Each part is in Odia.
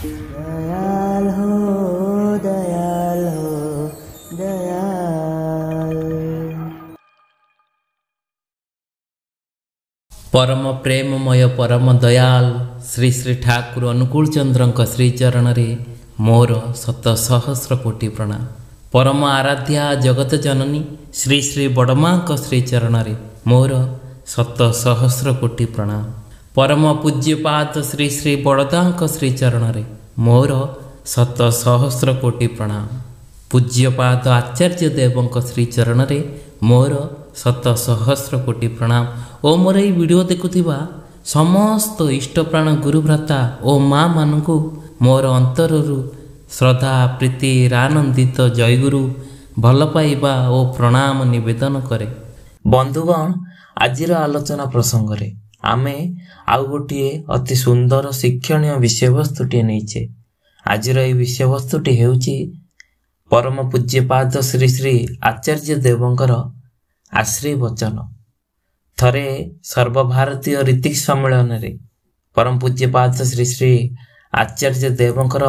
दयाल हो दयाल हो दयाल। परम प्रेममय परम दयाल श्री श्री ठाकुर अनुकूल चंद्र श्रीचरण मोर शत सहस्र कोटि प्रणाम। परम आराध्या जगत जननी श्री श्री बड़मा श्रीचरण मोर शत सहस्र कोटि प्रणाम। परम पूज्यपाद श्री श्री बड़दा श्रीचरण मोर शत सहस्र कोटि प्रणाम। पूज्यपाद आचार्य देव श्रीचरण मोर शत सहस्र कोटि प्रणाम। ओ मोर ये वीडियो देखुथिबा समस्त इष्टप्राण गुरुभ्राता ओ माँ मानू मोर अंतररू श्रद्धा प्रीति आनंदित जयगुरु भल पाइबा ओ प्रणाम निवेदन करे। बंधुगण आजिर आलोचना प्रसंग रे आमे आउ गोटे अति सुंदर शिक्षणीय विषयवस्तुटी नहींचे। आजिर ये विषयवस्तुटी हेउची परम पूज्यपाद श्री श्री आचार्य देवंकर आश्री वचन। थरे सर्वभारतीय ऋतिक सम्मेलन रे परम पूज्यपाद श्री श्री आचार्य देवंकर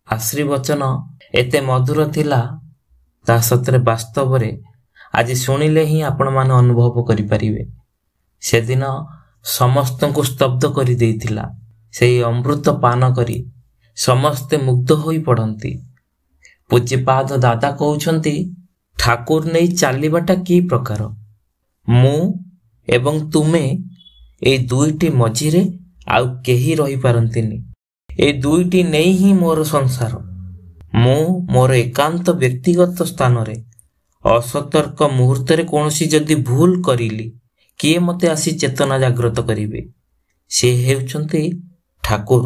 आश्री वचन एते मधुर थिला ता सतरे वास्तव रे आज शुणिले ही आपण मान अनुभव करि परिबे। से दिन समस्त को स्तब्ध करि देइथिला। सेई अमृत पान करी समस्ते मुग्ध होई पड़ंती। पूज्यपाद दादा कहउछंती ठाकुर नै चालिबाटा की प्रकार मु एवं तुमे ए दुईटी मझिरे आउ केही रही पारंतिनी। ए दुईटी नहीं ही मोर संसार। मु मोर एकांत व्यक्तिगत स्थान रे असतर्क मुहूर्त रे कोनोसी जदि भूल करिली किए मते आसी चेतना जागृत करिवे से हेउछंती ठाकुर।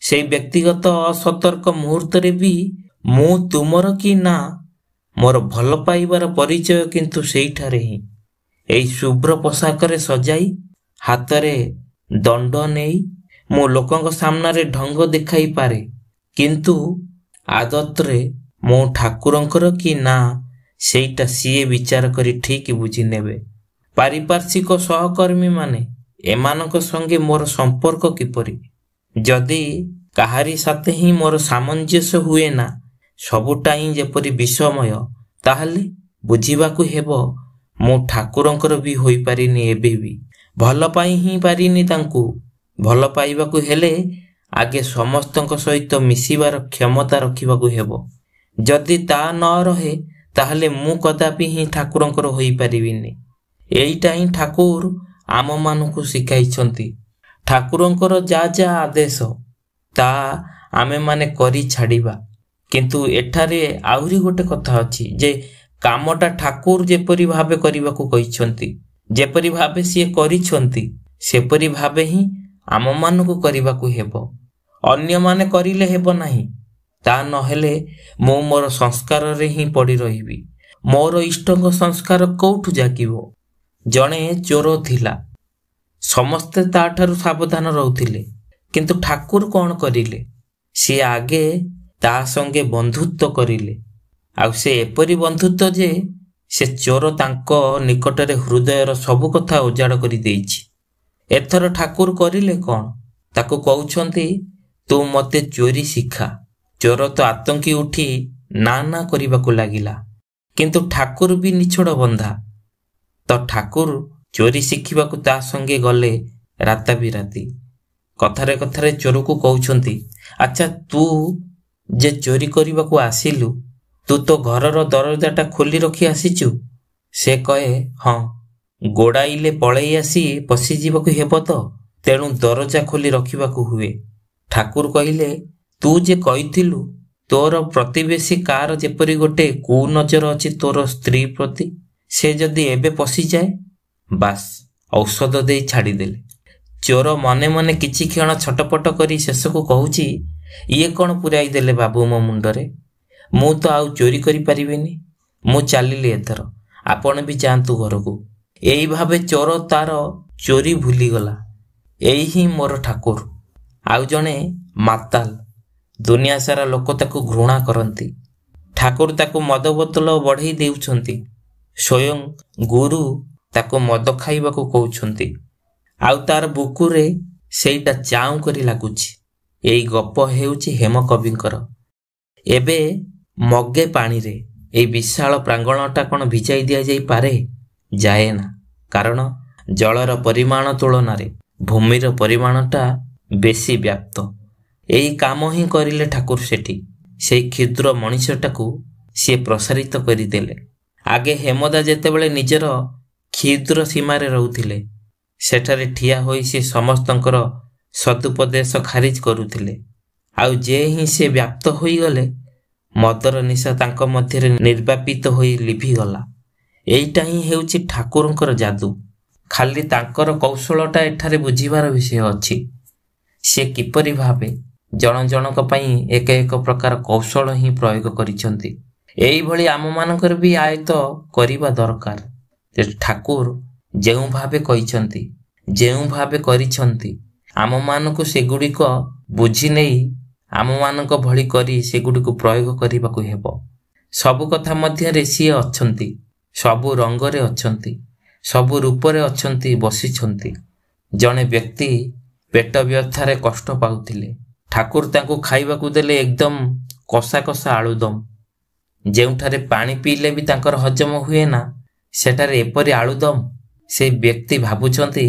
से व्यक्तिगत असतर्क मुहूर्त रे भी मु तुमर कि ना मोर भल पाइबार परिचय किंतु सेइठारे ही एई शुभ्र पोशाक रे सजाई हाथ रे दंड नेई मो लोकंक सामना रे ढंग देखाई पारे किंतु आदत रे मो ठाकुरंकर कि ना सेइटा सीए विचार करी ठीक बुझी नेबे। पारिपार्श्विक सहकर्मी माने एमानक संगे मोर संपर्क किपरि जदि काहारी साथे ही मोर सामंजस्य हुए ना सबुटा ही जेपरि विषमय ताहले बुझिबाकू हेबो मो ठाकुरंकर भी होई पारिनी एबे भी भल पाई ही पारिनी तांकू। भल पाइबाकू हेले आगे समस्तंक सहित मिसिबार क्षमता रखिबाकू हेबो। जदि ता न रहे ताहले मु कदापि ही ठाकुरंकर होई पारिबिनी। एइटा ही ठाकुर आम मानकू शिखाइछंती। ठाकुरंकर जा जा आदेश ता आमे माने करी छाड़िबा किंतु एठारे आउरी गोटे कथा अछि जे कामटा ठाकुर जेपरि भाबे करिबाकू कहिछंती जेपरि भाबे सिए करिछंती सेपरि भाबे ही आम मानकू करिबाकू हेबो। अन्य माने करिले हेबो नाही। ता नहेले मो मोर संस्कार रे ही पड़ी रहिबी। मोर इष्टंग संस्कार कोठु जागिबो। जणे चोर थिला समस्ते ताठारु सावधान रहउथिले किंतु ठाकुर कोन करिले से आगे ता संगे बंधुत्व करिले आ से एपरि बंधुत्व जे से चोर तांको निकटरे हृदयर सब कथा उजाड़ करि देइछि। एथर ठाकुर करिले कौन ताको कहउछंती तू मते चोरी शिखा। चोर तो आतंकी उठी ना करिबाकू लागिला किंतु ठाकुर भी निछड़ बंधा। तो ठाकुर चोरी शिखिबाकू ता संगे गले राता बिराती। कथारे कथारे चोर को कहउछंती अच्छा तू जे चोरी करिबाकू आसिलु तू तो घरर दरजाटा खोली रखी आसीचु। से कहे हाँ गोड़ाइले पलई आसी पशि जीवाकू हेबो तो तेणु दरजा खोली रखिबाकू हुए। ठाकुर कहिले तू जे कहिथिलु तोर प्रतिवेशी कार जेपरि गोटे कु नजर अछि तोर स्त्री प्रति से जदि एबे पशि जाए बास औषध दे छाड़ी देले। चोर मने मने किछि क्षण छटपट करी शेष को कहूची ये कौन पुराई देले बाबू मो मुंडरे मु तो आउ चोरी करि परिबेनी मु चालिली एथर आपण भी जांतु घरकू। एई भावे चोर तार चोरी भूली गला। एई ही मोर ठाकुर। आउ जणे माताल दुनिया सारा लोक ताकू घृणा करंती। ठाकुर ताकू मद बोतल बढ़ई देउछंती। स्वयं गुरु ताकू मद खाइबाकू कहउछंती। आउ तार बुकुरे सेइटा चाउ करी लागुछि। ଏଇ ଗପ ହେଉଛି ହେମକବିଙ୍କର। ଏବେ ମଗେ ପାଣିରେ ଏଇ ବିଶାଳ ପ୍ରାଙ୍ଗଣଟା କ'ଣ ଭିଜାଇ ଦିଆଯାଇପାରେ? ଯାଏ ନା। କାରଣ ଜଳର ପରିମାଣ ତୁଳନାରେ ଭୂମିର ପରିମାଣଟା ବେଶୀ ବ୍ୟାପ୍ତ। ଏଇ କାମ ହିଁ କରିଲେ ଠାକୁର ସେଠି। ସେଇ କ୍ଷୁଦ୍ର ମଣିଷଟାକୁ ସିଏ ପ୍ରସାରିତ କରିଦେଲେ। ଆଗେ ହେମଦା ଯେତେବେଳେ ନିଜର କ୍ଷୁଦ୍ର ସୀମାରେ ରହୁଥିଲେ, ସେଠାରେ ଠିଆ ହୋଇ ସେ ସମସ୍ତଙ୍କର ସଦୁପଦେଶ ଖାରିଜ କରୁଥିଲେ। ଆଉ ଯେ ହିଁ ସେ ବ୍ୟାପ୍ତ ହୋଇଗଲେ, ମଦର ନିଶା ତାଙ୍କ ମଧ୍ୟରେ ନିର୍ବାପିତ ହୋଇ ଲିଭିଗଲା। ଏଇଟା ହିଁ ହେଉଛି ଠାକୁରଙ୍କର ଯାଦୁ। ଖାଲି ତାଙ୍କର କୌଶଳଟା ଏଠାରେ ବୁଝିବାର ବିଷୟ ଅଛି। ସେ କିପରି ଭାବେ ଜଣ ଜଣଙ୍କ ପାଇଁ ଏକ ଏକ ପ୍ରକାର କୌଶଳ ହିଁ ପ୍ରୟୋଗ କରିଛନ୍ତି। ଏଇଭଳି ଆମମାନଙ୍କର ବି ଆୟତ୍ତ କରିବା ଦରକାର। ଯେ ଠାକୁର ଯେଉଁ ଭାବେ କହିଛନ୍ତି, ଯେଉଁ ଭାବେ କରିଛନ୍ତି, ଆମମାନଙ୍କୁ ସେଗୁଡ଼ିକ ବୁଝି ନେଇ ଆମମାନଙ୍କ ଭଳି କରି ସେଗୁଡ଼ିକୁ ପ୍ରୟୋଗ କରିବାକୁ ହେବ। ସବୁ କଥା ମଧ୍ୟରେ ସିଏ ଅଛନ୍ତି, ସବୁ ରଙ୍ଗରେ ଅଛନ୍ତି, ସବୁ ରୂପରେ ଅଛନ୍ତି, ବସିଛନ୍ତି। ଜଣେ ବ୍ୟକ୍ତି ପେଟ ବ୍ୟଥାରେ କଷ୍ଟ ପାଉଥିଲେ। ଠାକୁର ତାଙ୍କୁ ଖାଇବାକୁ ଦେଲେ ଏକଦମ କଷା କଷା ଆଳୁଦମ। ଯେଉଁଠାରେ ପାଣି ପିଇଲେ ବି ତାଙ୍କର ହଜମ ହୁଏ ନା, ସେଠାରେ ଏପରି ଆଳୁଦମ। ସେଇ ବ୍ୟକ୍ତି ଭାବୁଛନ୍ତି,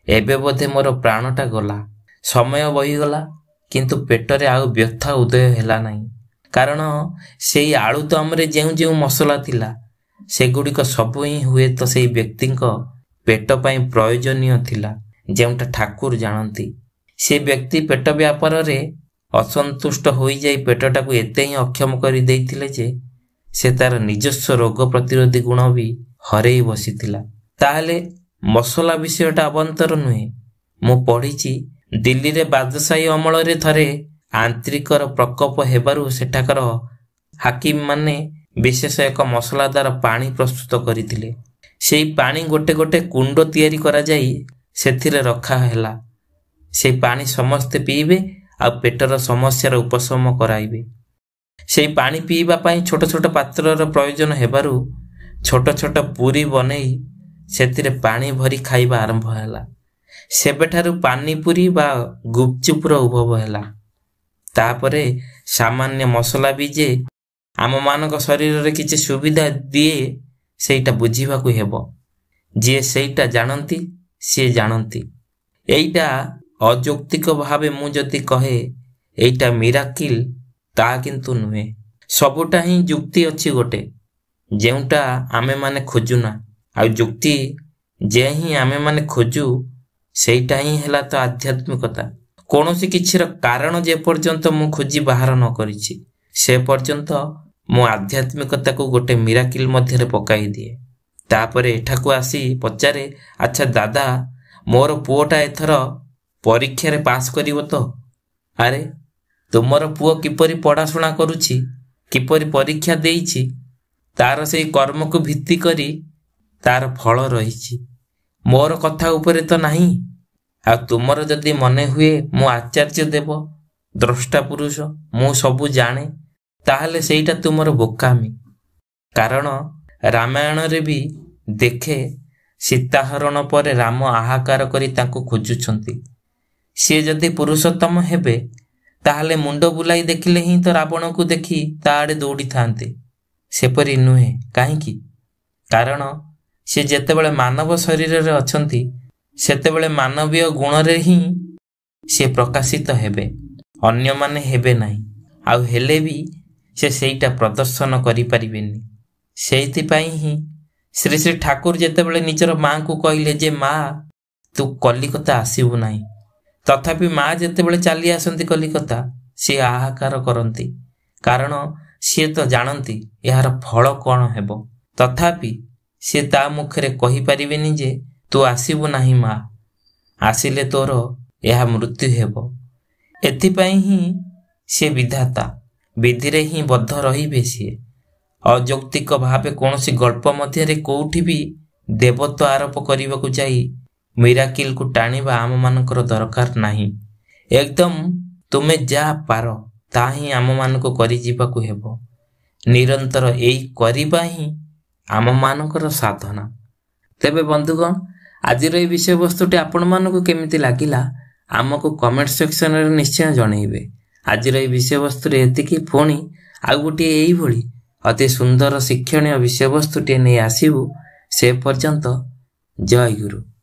ଏବେ ବୋଧେ ମୋର ପ୍ରାଣଟା ଗଲା। ସମୟ ବହିଗଲା, କିନ୍ତୁ ପେଟରେ ଆଉ ବ୍ୟଥା ଉଦୟ ହେଲା ନାହିଁ। କାରଣ ସେଇ ଆଳୁଦମରେ ଯେଉଁ ଯେଉଁ ମସଲା ଥିଲା, ସେଗୁଡ଼ିକ ସବୁ ହିଁ ହୁଏତ ସେଇ ବ୍ୟକ୍ତିଙ୍କ ପେଟ ପାଇଁ ପ୍ରୟୋଜନୀୟ ଥିଲା, ଯେଉଁଟା ଠାକୁର ଜାଣନ୍ତି। ସେ ବ୍ୟକ୍ତି ପେଟ ବ୍ୟାପାରରେ ଅସନ୍ତୁଷ୍ଟ ହୋଇଯାଇ ପେଟଟାକୁ ଏତେ ହିଁ ଅକ୍ଷମ କରି ଦେଇଥିଲେ ଯେ ସେ ତାର ନିଜସ୍ୱ ରୋଗ ପ୍ରତିରୋଧୀ ଗୁଣ ବି ହରେଇ ବସିଥିଲା। ତାହେଲେ ମସଲା ବିଷୟଟା ଅବାନ୍ତର ନୁହେଁ। ମୁଁ ପଢ଼ିଛି, ଦିଲ୍ଲୀରେ ବାଦଶାହୀ ଅମଳରେ ଥରେ ଆନ୍ତ୍ରିକର ପ୍ରକୋପ ହେବାରୁ ସେଠାକାର ହାକିମ ମାନେ ବିଶେଷ ଏକ ମସଲାଦାର ପାଣି ପ୍ରସ୍ତୁତ କରିଥିଲେ। ସେଇ ପାଣି ଗୋଟେ ଗୋଟେ କୁଣ୍ଡ ତିଆରି କରାଯାଇ ସେଥିରେ ରଖା ହେଲା। ସେଇ ପାଣି ସମସ୍ତେ ପିଇବେ ଆଉ ପେଟର ସମସ୍ୟାର ଉପଶମ କରାଇବେ। ସେଇ ପାଣି ପିଇବା ପାଇଁ ଛୋଟ ଛୋଟ ପାତ୍ରର ପ୍ରୟୋଜନ ହେବାରୁ ଛୋଟ ଛୋଟ ପୁରୀ ବନେଇ ସେଥିରେ ପାଣି ଭରି ଖାଇବା ଆରମ୍ଭ ହେଲା। ସେବେଠାରୁ ପାନିପୁରୀ ବା ଗୁପଚୁପର ଉଦ୍ଭବ ହେଲା। ତାପରେ ସାମାନ୍ୟ ମସଲା ବି ଯେ ଆମମାନଙ୍କ ଶରୀରରେ କିଛି ସୁବିଧା ଦିଏ, ସେଇଟା ବୁଝିବାକୁ ହେବ। ଯିଏ ସେଇଟା ଜାଣନ୍ତି, ସିଏ ଜାଣନ୍ତି। ଏଇଟା ଅଯୌକ୍ତିକ ଭାବେ ମୁଁ ଯଦି କହେ ଏଇଟା ମିରାକିଲ, ତାହା କିନ୍ତୁ ନୁହେଁ। ସବୁଟା ହିଁ ଯୁକ୍ତି ଅଛି ଗୋଟେ, ଯେଉଁଟା ଆମେମାନେ ଖୋଜୁନା। ଆଉ ଯୁକ୍ତି ଯେ ହିଁ ଆମେମାନେ ଖୋଜୁ, ସେଇଟା ହିଁ ହେଲା ତ ଆଧ୍ୟାତ୍ମିକତା। କୌଣସି କିଛିର କାରଣ ଯେ ପର୍ଯ୍ୟନ୍ତ ମୁଁ ଖୋଜି ବାହାର ନ କରିଛି, ସେ ପର୍ଯ୍ୟନ୍ତ ମୁଁ ଆଧ୍ୟାତ୍ମିକତାକୁ ଗୋଟେ ମିରାକିଲ ମଧ୍ୟରେ ପକାଇ ଦିଏ। ତାପରେ ଏଠାକୁ ଆସି ପଚାରେ, ଆଚ୍ଛା ଦାଦା, ମୋର ପୁଅଟା ଏଥର ପରୀକ୍ଷାରେ ପାସ୍ କରିବ ତ? ଆରେ ତୁମର ପୁଅ କିପରି ପଢ଼ାଶୁଣା କରୁଛି, କିପରି ପରୀକ୍ଷା ଦେଇଛି, ତାର ସେଇ କର୍ମକୁ ଭିତ୍ତି କରି ତାର ଫଳ ରହିଛି। ମୋର କଥା ଉପରେ ତ ନାହିଁ। ଆଉ ତୁମର ଯଦି ମନେ ହୁଏ ମୁଁ ଆଚାର୍ଯ୍ୟ ଦେବ, ଦ୍ରଷ୍ଟା ପୁରୁଷ, ମୁଁ ସବୁ ଜାଣେ, ତାହେଲେ ସେଇଟା ତୁମର ବୋକାମି। କାରଣ ରାମାୟଣରେ ବି ଦେଖେ, ସୀତାହରଣ ପରେ ରାମ ଆହାକାର କରି ତାଙ୍କୁ ଖୋଜୁଛନ୍ତି। ସିଏ ଯଦି ପୁରୁଷୋତ୍ତମ ହେବେ, ତାହେଲେ ମୁଣ୍ଡ ବୁଲାଇ ଦେଖିଲେ ହିଁ ତ ରାବଣକୁ ଦେଖି ତା ଆଡ଼େ ଦୌଡ଼ିଥାନ୍ତେ। ସେପରି ନୁହେଁ। କାହିଁକି? କାରଣ ସେ ଯେତେବେଳେ ମାନବ ଶରୀରରେ ଅଛନ୍ତି, ସେତେବେଳେ ମାନବୀୟ ଗୁଣରେ ହିଁ ସେ ପ୍ରକାଶିତ ହେବେ, ଅନ୍ୟମାନେ ହେବେ ନାହିଁ। ଆଉ ହେଲେ ବି ସେ ସେଇଟା ପ୍ରଦର୍ଶନ କରିପାରିବେନି। ସେଇଥିପାଇଁ ହିଁ ଶ୍ରୀ ଶ୍ରୀ ଠାକୁର ଯେତେବେଳେ ନିଜର ମାଆଙ୍କୁ କହିଲେ ଯେ ମା, ତୁ କଲିକତା ଆସିବୁ ନାହିଁ, ତଥାପି ମା ଯେତେବେଳେ ଚାଲି ଆସନ୍ତି କଲିକତା, ସିଏ ଆହାକାର କରନ୍ତି। କାରଣ ସିଏ ତ ଜାଣନ୍ତି ଏହାର ଫଳ କ'ଣ ହେବ। ତଥାପି ସିଏ ତା ମୁଖରେ କହିପାରିବେନି ଯେ ତୁ ଆସିବୁ ନାହିଁ ମା, ଆସିଲେ ତୋର ଏହା ମୃତ୍ୟୁ ହେବ। ଏଥିପାଇଁ ହିଁ ସିଏ ବିଧାତା, ବିଧିରେ ହିଁ ବଦ୍ଧ ରହିବେ। ସିଏ ଅଯୌକ୍ତିକ ଭାବେ କୌଣସି ଗଳ୍ପ ମଧ୍ୟରେ କୋଉଠି ବି ଦେବତ୍ୱ ଆରୋପ କରିବାକୁ ଯାଇ ମିରାକିଲକୁ ଟାଣିବା ଆମମାନଙ୍କର ଦରକାର ନାହିଁ। ଏକଦମ ତୁମେ ଯାହା ପାର ତାହା ହିଁ ଆମମାନଙ୍କୁ କରିଯିବାକୁ ହେବ। ନିରନ୍ତର ଏଇ କରିବା ହିଁ ଆମମାନଙ୍କର ସାଧନା। ତେବେ ବନ୍ଧୁଗଣ, ଆଜିର ଏହି ବିଷୟବସ୍ତୁଟି ଆପଣମାନଙ୍କୁ କେମିତି ଲାଗିଲା ଆମକୁ କମେଣ୍ଟ ସେକ୍ସନରେ ନିଶ୍ଚୟ ଜଣେଇବେ। ଆଜିର ଏହି ବିଷୟବସ୍ତୁରେ ଏତିକି। ପୁଣି ଆଉ ଗୋଟିଏ ଏଇଭଳି ଅତି ସୁନ୍ଦର ଶିକ୍ଷଣୀୟ ବିଷୟବସ୍ତୁଟିଏ ନେଇ ଆସିବୁ। ସେ ପର୍ଯ୍ୟନ୍ତ ଜୟ ଗୁରୁ।